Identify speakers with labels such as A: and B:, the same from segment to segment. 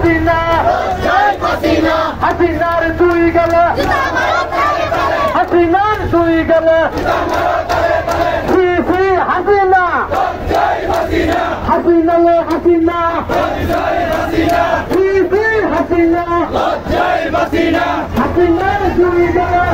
A: হাসিনা হাসিনার দুই গেলে হাসিনার দুই গেলে হাসিনা হাসিনা লো হাসিনা হাসিনা হাসিনার দুই গেলে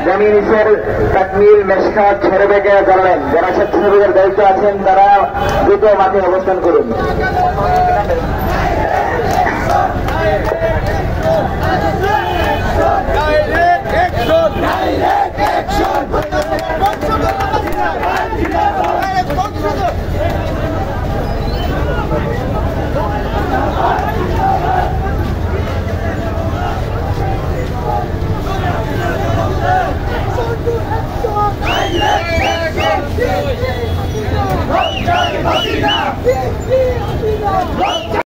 A: জমিনের তাকমিল মেশকাত ছেড়েবেগে জানালেন যারা স্বেচ্ছাসেবকের দায়িত্ব আছেন তারা দ্রুত মাঠে অবস্থান করুন।